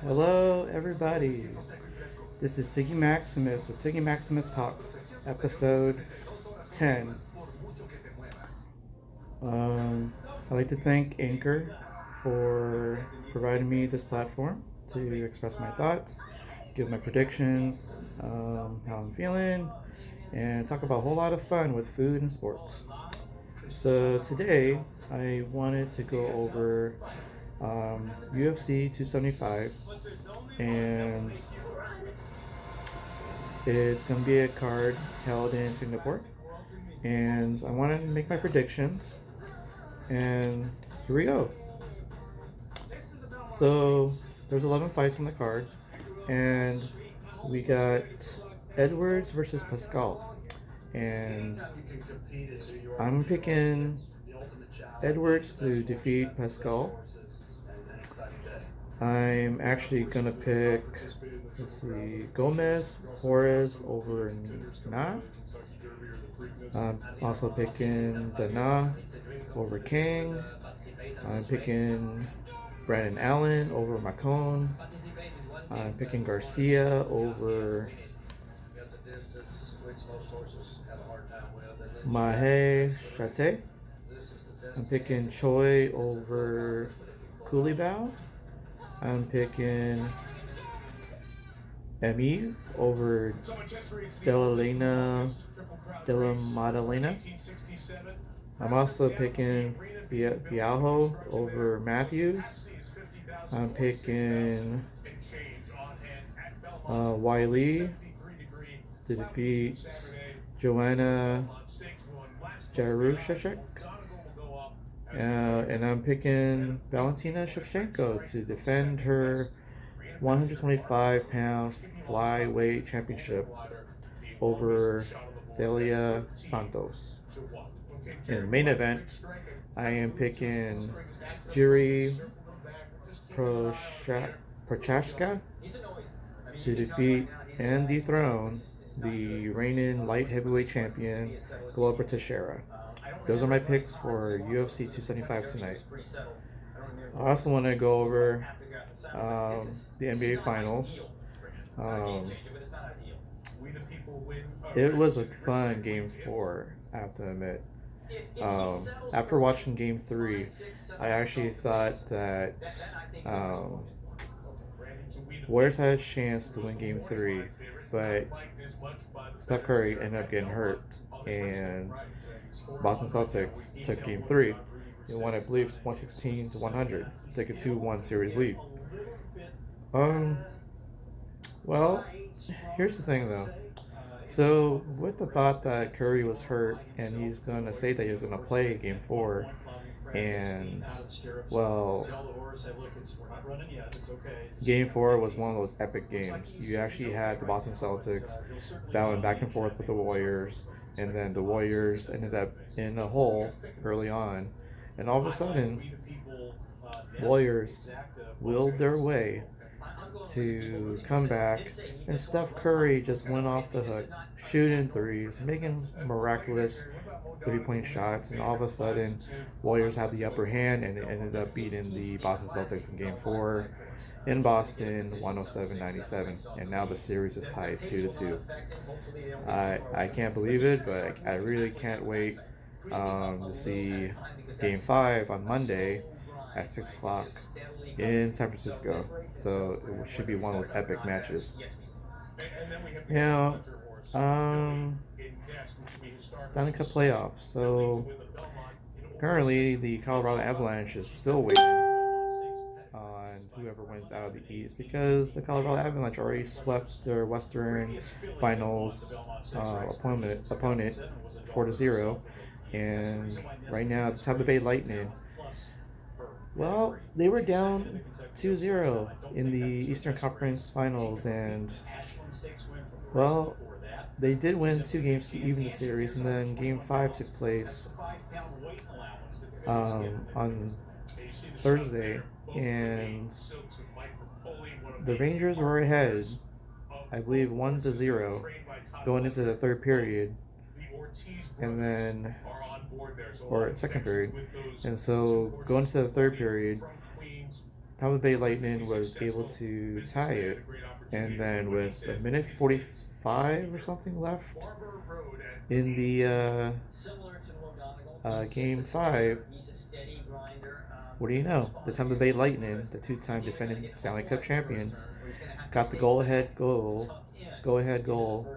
Hello, everybody. This is Tiggy Maximus with Tiggy Maximus Talks, episode 10. I'd like to thank Anchor for providing me this platform to express my thoughts, give my predictions, how I'm feeling, and talk about a whole lot of fun with food and sports. So today, I wanted to go over UFC 275, and it's going to be a card held in Singapore. And I want to make my predictions. And here we go. So there's 11 fights on the card, and we got Edwards versus Pascal. And I'm picking Edwards to defeat Pascal. I'm actually gonna pick, let's see, Gomez Juarez over Na. I'm also picking Dana over King. I'm picking Brandon Allen over Macone. I'm picking Garcia over Mahe Shate. I'm picking Choi over Kulibao. I'm picking Emi over Della Maddalena. I'm also picking Vialho over Matthews. I'm picking Wiley to defeat Joanna Jarushek. And I'm picking Valentina Shevchenko to defend her 125-pound flyweight championship over Delia Santos. In the main event, I am picking Jiri Prochazka to defeat and dethrone the reigning light heavyweight champion Glover Teixeira. Those are my picks for UFC 275 tonight. I also want to go over the NBA Finals. It was a fun game 4, I have to admit. After watching game 3, I actually thought that Warriors had a chance to win game 3, but Steph Curry ended up getting hurt, and Boston Celtics took game 3. They won, I believe, 116 to 100, take a 2-1 series lead. Well, here's the thing though. So, with the thought that Curry was hurt and he's going to say that he's going to play game 4, and, well, game 4 was one of those epic games. You actually had the Boston Celtics battling back and forth with the Warriors, and then the Warriors ended up in a hole early on, and all of a sudden, Warriors willed their way to come back, and Steph Curry just went off the hook, shooting threes, making miraculous 3-point shots, and all of a sudden, Warriors had the upper hand, and it ended up beating the Boston Celtics in Game 4 in Boston, 107-97, and now the series is tied 2-2. I can't believe it, but I really can't wait to see Game 5 on Monday at 6 o'clock in San Francisco. So it should be one of those epic matches. Now, Stanley Cup playoffs. So currently, the Colorado Avalanche is still waiting on whoever wins out of the East, because the Colorado Avalanche already swept their Western Finals opponent 4-0, and right now the Tampa Bay Lightning, well, they were down 2-0 in the Eastern Conference Finals, and, well, they did win 2 games to even the series, and then Game 5 took place on Thursday, and the Rangers were ahead, I believe, 1-0 going into the third period, and then, or second period, and so going to the third period, Tampa Bay Lightning was able to tie it, and then with a minute 45 or something left in the game five, what do you know? The Tampa Bay Lightning, the two-time defending Stanley Cup champions, got the go-ahead goal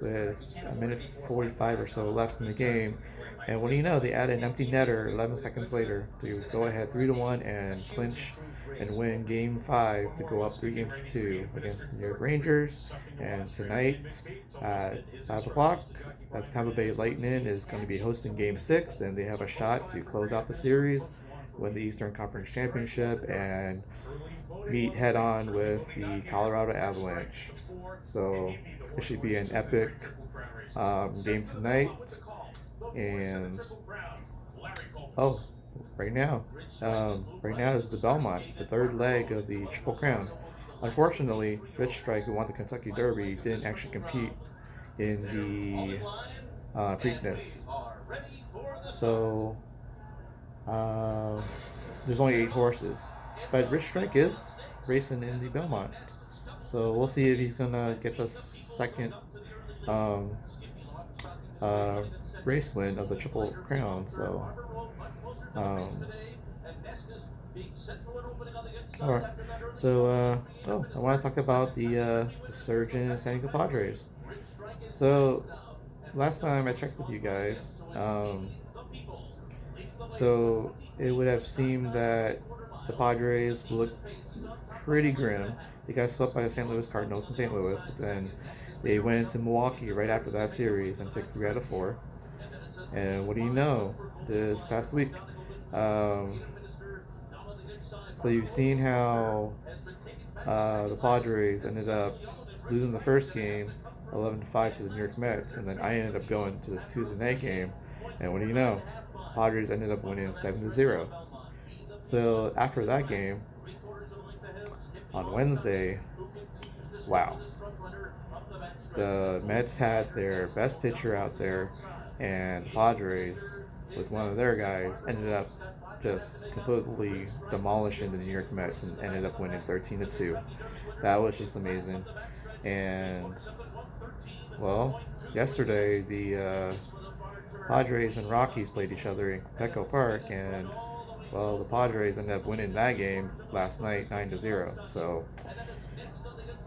with a minute 45 or so left in the game. And what do you know? They added an empty netter 11 seconds later to go ahead 3-1 and clinch and win Game 5 to go up 3-2 against the New York Rangers. And tonight at 5 o'clock, the Tampa Bay Lightning is going to be hosting Game 6, and they have a shot to close out the series, win the Eastern Conference Championship, and meet head on with the Colorado Avalanche. So it should be an epic game tonight. And oh, right now is the Belmont, the third leg of the Triple Crown. Unfortunately, Rich Strike, who won the Kentucky Derby, didn't actually compete in the Preakness. So there's only 8 horses, but Rich Strike is racing in the Belmont. So we'll see if he's gonna get the second um, uh, race win of the Triple Crown. So, um, all right. So, I want to talk about the surge in San Diego Padres. So, last time I checked with you guys, so it would have seemed that the Padres looked pretty grim. They got swept by the St. Louis Cardinals in St. Louis, but then they went into Milwaukee right after that series and took 3 out of 4. And what do you know? This past week, um, so you've seen how the Padres ended up losing the first game, 11-5 to the New York Mets, and then I ended up going to this Tuesday night game, and what do you know? Padres ended up winning 7-0. So after that game, on Wednesday, wow, the Mets had their best pitcher out there, and the Padres, with one of their guys, ended up just completely demolishing the New York Mets and ended up winning 13-2. That was just amazing. And well, yesterday the Padres and Rockies played each other in Petco Park, and well, the Padres ended up winning that game last night 9-0. So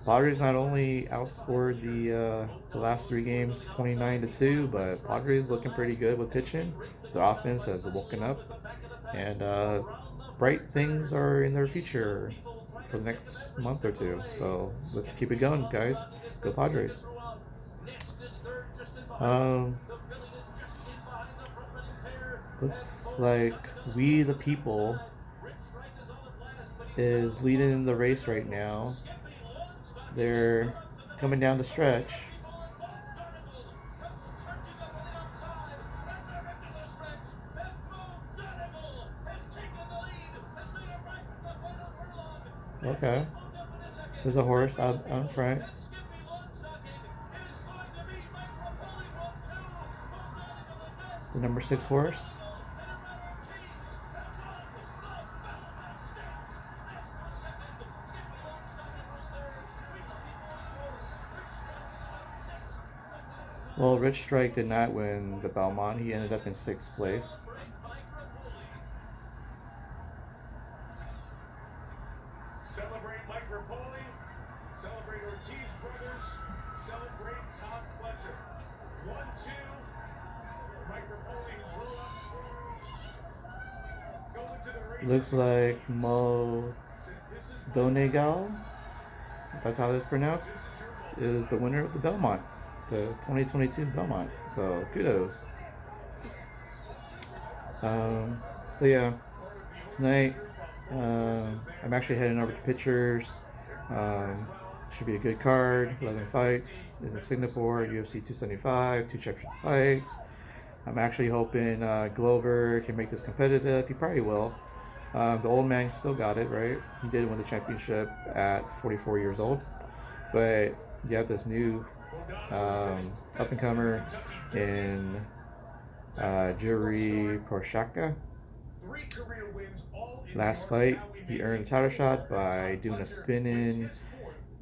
Padres not only outscored the last 3 games 29-2, but Padres looking pretty good with pitching. Their offense has woken up, and bright things are in their future for the next month or two. So let's keep it going, guys. Go Padres. Um, Looks like We the People is leading the race right now. They're coming down the stretch. Okay. There's a horse out in front. The number 6 horse. Well, Rich Strike did not win the Belmont. He ended up in 6th place. Celebrate Mike Rapoli, celebrate Ortiz brothers, celebrate Todd Pletcher. 1-2, Mike Rapoli grew up. Going to the race. Looks like Mo Donegal, that's how it's pronounced, is the winner of the Belmont, the 2022 Belmont. So kudos. So yeah, tonight I'm actually heading over to Pictures. Should be a good card. 11 fights in Singapore, UFC 275, 2 championship fights. I'm actually hoping Glover can make this competitive. He probably will. The old man still got it, right? He did win the championship at 44 years old. But you have this new up-and-comer in Jiri Prochazka. Last fight, he earned a title shot by doing a spinning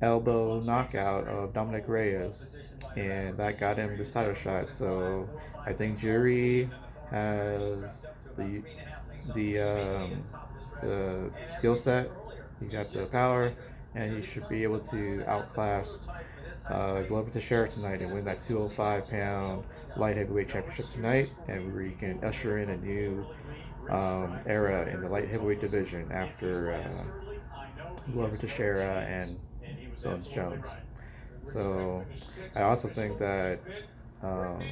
elbow knockout of Dominic Reyes, and that got him this title shot. So I think Jury has the skill set. He got the power, and he should be able to outclass Glover Teixeira tonight and win that 205-pound light heavyweight championship tonight, and we can usher in a new era in the light heavyweight division after Glover Teixeira and Bones Jones. So I also think that um,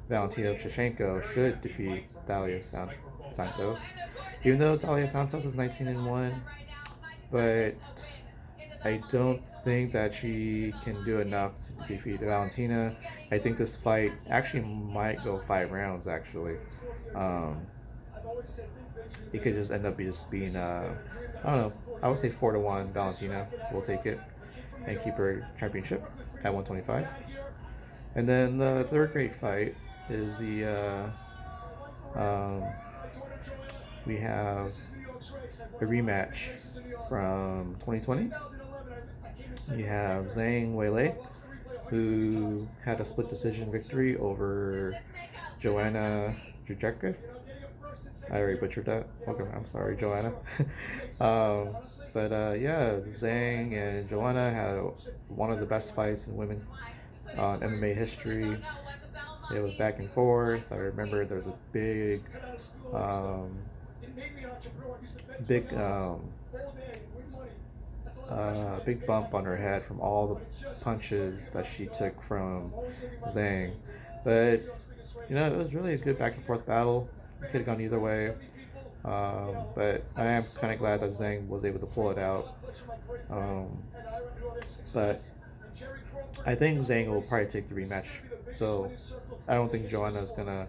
Valentina Shevchenko should defeat Santos, even though Dalia Santos is 19-1. But I don't think that she can do enough to defeat Valentina. I think this fight actually might go 5 rounds. Actually, um, it could just end up just being I don't know. I would say 4-1 Valentina will take it and keep her championship at 125. And then the third great fight is um, we have a rematch from 2020. You have Zhang Weili, who had a split decision victory over Joanna Jędrzejczyk. I already butchered that. Okay, I'm sorry, Joanna. Yeah, Zhang and Joanna had one of the best fights in women's MMA history. It was back and forth. I remember there was a um, big, big bump on her head from all the punches that she took from Zhang. But it was really a good back and forth battle. It could have gone either way. But I am kind of glad that Zhang was able to pull it out. But I think Zhang will probably take the rematch. So I don't think Joanna's gonna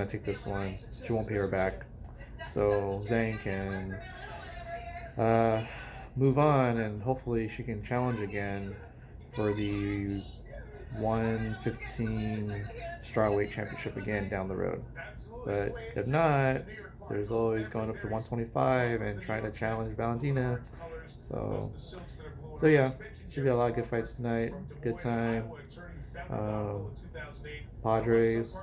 take this one. She won't pay her back. So Zhang can move on, and hopefully she can challenge again for the 115 strawweight championship again down the road. But if not, there's always going up to 125 and trying to challenge Valentina. So yeah, should be a lot of good fights tonight. Good time. Um, Padres,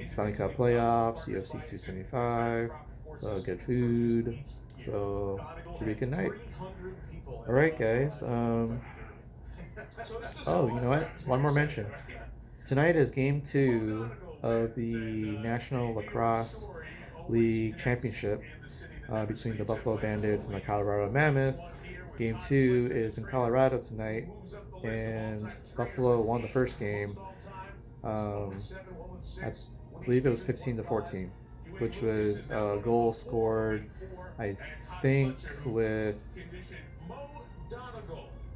Stanley Cup playoffs, UFC 275. So good food. So should be a good night. All right, guys. Oh, you know what? One more mention. Tonight is game 2 of the National Lacrosse League Championship between the Buffalo Bandits and the Colorado Mammoth. Game 2 is in Colorado tonight, and Buffalo won the first game. I believe it was 15-14, which was a goal scored, I think, with,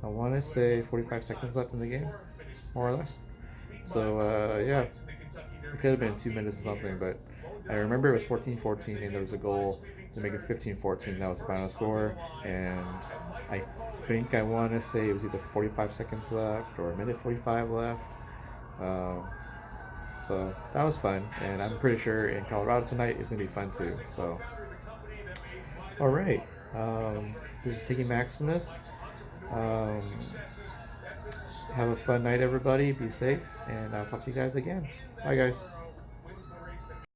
I want to say, 45 seconds left in the game, more or less. So yeah, it could have been 2 minutes or something, but I remember it was 14-14, and there was a goal to make it 15-14. That was the final score, and I think I want to say it was either 45 seconds left or a minute 45 left. So that was fun, and I'm pretty sure in Colorado tonight it's gonna be fun too. So, all right, this is Tiggy Maximus. Have a fun night, everybody. Be safe, and I'll talk to you guys again. Bye, guys.